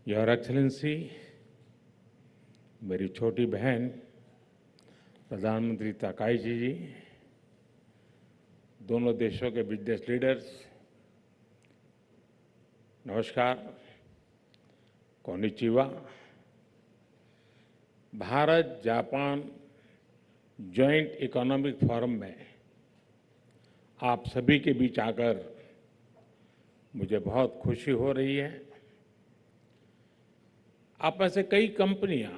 Your excellency, मेरी छोटी बहन प्रधानमंत्री ताकाईची जी, दोनों देशों के बिजनेस लीडर्स, नमस्कार, konnichiwa. Bharat Japan joint economic forum में आप सभी के बीच आकर मुझे बहुत खुशी हो रही है। आप में से कई कंपनियां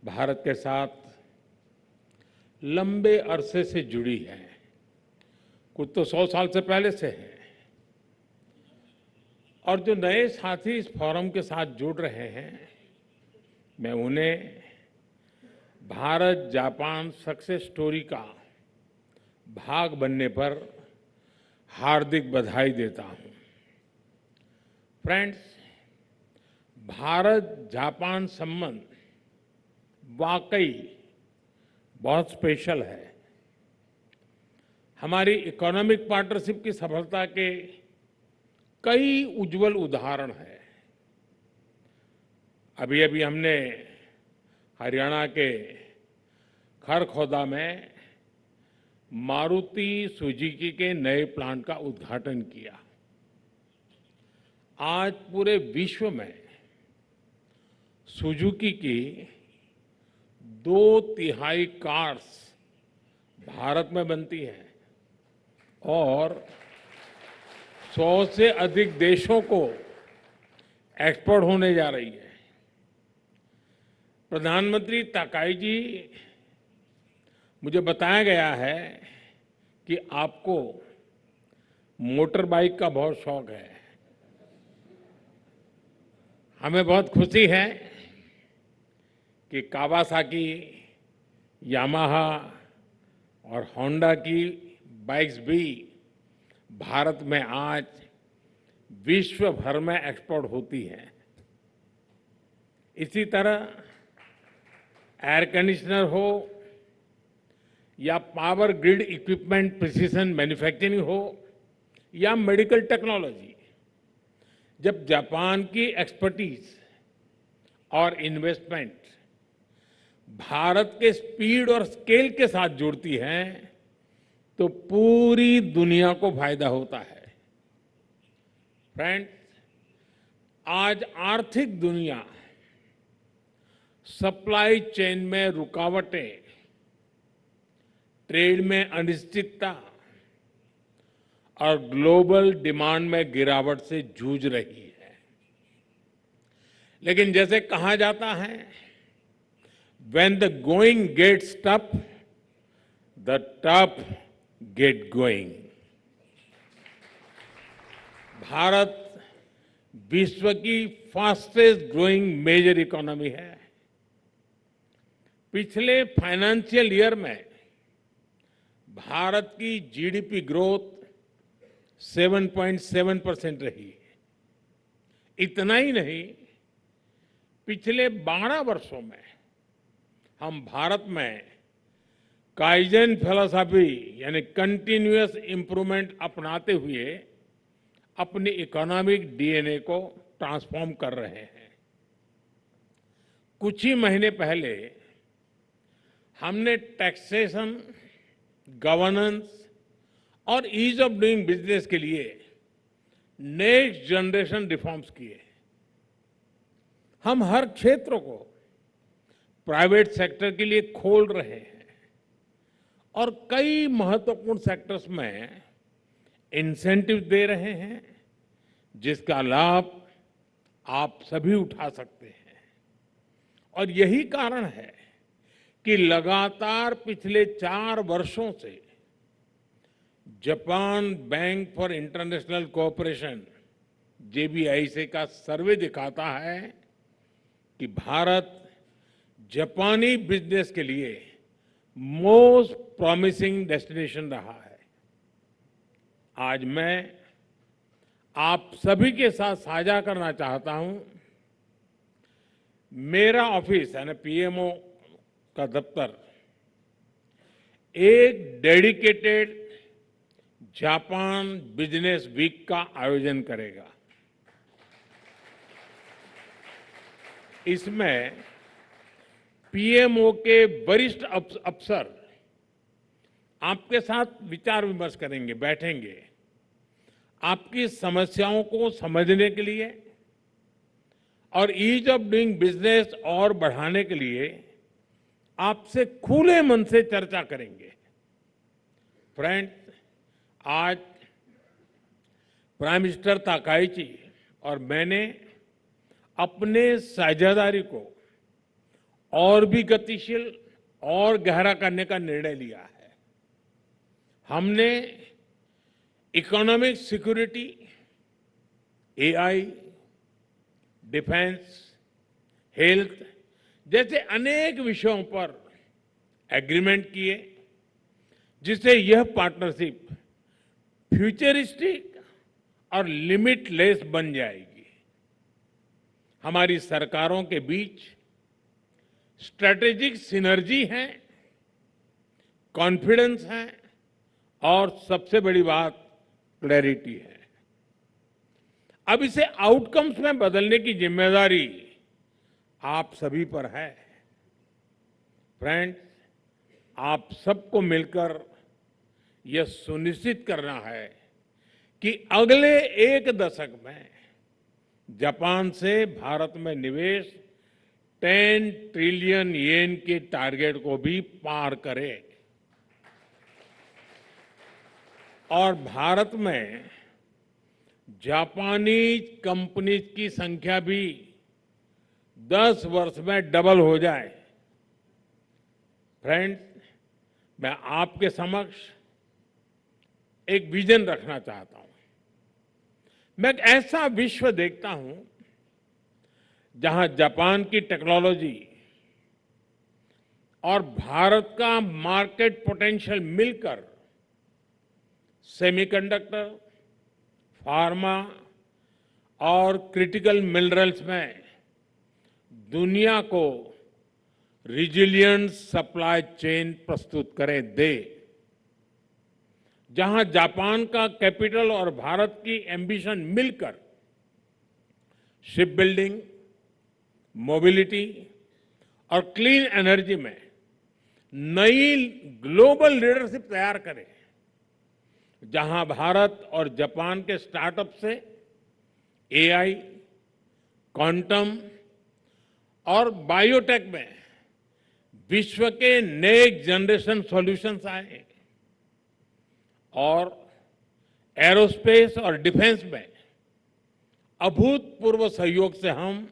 भारत के साथ लंबे अरसे से जुड़ी हैं, कुछ तो 100 साल से पहले से हैं, और जो नए साथी इस फोरम के साथ जुड़ रहे हैं, मैं उन्हें भारत जापान सक्सेस स्टोरी का भाग बनने पर हार्दिक बधाई देता हूं। फ्रेंड्स, भारत जापान संबंध वाकई बहुत स्पेशल है। हमारी इकोनॉमिक पार्टनरशिप की सफलता के कई उज्जवल उदाहरण हैं। अभी अभी हमने हरियाणा के खरखौदा में मारुति सुजुकी के नए प्लांट का उद्घाटन किया। आज पूरे विश्व में सुजुकी की 2/3 कार्स भारत में बनती हैं और 100 से अधिक देशों को एक्सपोर्ट होने जा रही है। प्रधानमंत्री ताकाई जी, मुझे बताया गया है कि आपको मोटर बाइक का बहुत शौक है। हमें बहुत खुशी है कि कावासाकी, यामाहा और होंडा की बाइक्स भी भारत में आज विश्व भर में एक्सपोर्ट होती हैं। इसी तरह एयर कंडीशनर हो या power grid equipment precision manufacturing हो या मेडिकल टेक्नोलॉजी, जब जापान की एक्सपर्टीज और इन्वेस्टमेंट भारत के स्पीड और स्केल के साथ जुड़ती है तो पूरी दुनिया को फायदा होता है। फ्रेंड्स, आज आर्थिक दुनिया सप्लाई चेन में रुकावटें, ट्रेड में अनिश्चितता और ग्लोबल डिमांड में गिरावट से जूझ रही है। लेकिन जैसे कहा जाता है, when the going gets tough, the tough get going। Bharat विश्व की फास्टेस्ट ग्रोइंग मेजर इकोनॉमी है। पिछले फाइनेंशियल ईयर में भारत की जीडीपी ग्रोथ 7.7% रही। इतना ही नहीं, पिछले 12 वर्षों में हम भारत में काइजन फिलॉसफी यानी कंटिन्यूअस इंप्रूवमेंट अपनाते हुए अपनी इकोनॉमिक डीएनए को ट्रांसफॉर्म कर रहे हैं। कुछ ही महीने पहले हमने टैक्सेशन, गवर्नेंस और ईज ऑफ डूइंग बिजनेस के लिए नेक्स्ट जनरेशन रिफॉर्म्स किए। हम हर क्षेत्र को प्राइवेट सेक्टर के लिए खोल रहे हैं और कई महत्वपूर्ण सेक्टर्स में इंसेंटिव दे रहे हैं, जिसका लाभ आप सभी उठा सकते हैं। और यही कारण है कि लगातार पिछले 4 वर्षों से Japan bank for international cooperation JBIC का सर्वे दिखाता है कि भारत जापानी बिजनेस के लिए मोस्ट प्रॉमिसिंग डेस्टिनेशन रहा है। आज मैं आप सभी के साथ साझा करना चाहता हूं, मेरा ऑफिस यानी पीएमओ का दफ्तर एक डेडिकेटेड जापान बिजनेस वीक का आयोजन करेगा। इसमें पीएमओ के वरिष्ठ अफसर आपके साथ विचार विमर्श करेंगे, बैठेंगे, आपकी समस्याओं को समझने के लिए और ईज ऑफ डूइंग बिजनेस और बढ़ाने के लिए आपसे खुले मन से चर्चा करेंगे। फ्रेंड्स, आज प्राइम मिनिस्टर ताकाइची और मैंने अपने साझेदारी को और भी गतिशील और गहरा करने का निर्णय लिया है। हमने economic security, AI, defence, health जैसे अनेक विषयों पर एग्रीमेंट किए, जिससे यह पार्टनरशिप फ्यूचरिस्टिक और लिमिटलेस बन जाएगी। हमारी सरकारों के बीच स्ट्रेटेजिक सिनर्जी है, कॉन्फिडेंस है और सबसे बड़ी बात क्लैरिटी है। अब इसे आउटकम्स में बदलने की जिम्मेदारी आप सभी पर है। फ्रेंड्स, आप सबको मिलकर यह सुनिश्चित करना है कि अगले एक दशक में जापान से भारत में निवेश 10 ट्रिलियन येन के टारगेट को भी पार करे और भारत में जापानी कंपनीज की संख्या भी 10 वर्ष में डबल हो जाए। फ्रेंड्स, मैं आपके समक्ष एक विजन रखना चाहता हूं। मैं एक ऐसा विश्व देखता हूं जहां जापान की टेक्नोलॉजी और भारत का मार्केट पोटेंशियल मिलकर सेमीकंडक्टर, फार्मा और क्रिटिकल मिनरल्स में दुनिया को रिजिलिएंट सप्लाई चेन प्रस्तुत दे। जहां जापान का कैपिटल और भारत की एम्बिशन मिलकर शिप बिल्डिंग, मोबिलिटी और क्लीन एनर्जी में नई ग्लोबल लीडरशिप तैयार करे, जहां भारत और जापान के स्टार्टअप से एआई, क्वांटम और बायोटेक में विश्व के नेक्स्ट जनरेशन सॉल्यूशंस आए और एरोस्पेस और डिफेंस में अभूतपूर्व सहयोग से हम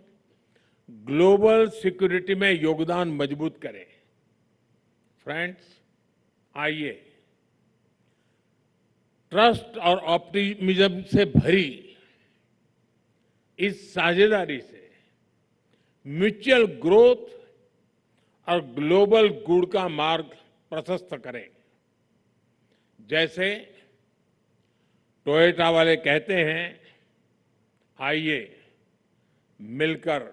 ग्लोबल सिक्योरिटी में योगदान मजबूत करें। फ्रेंड्स, आइए ट्रस्ट और ऑप्टिमिज्म से भरी इस साझेदारी से म्यूचुअल ग्रोथ और ग्लोबल गुड का मार्ग प्रशस्त करें। जैसे टोयोटा वाले कहते हैं, आइए मिलकर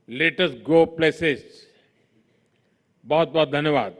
लेट अस गो प्लेसेस। बहुत बहुत धन्यवाद।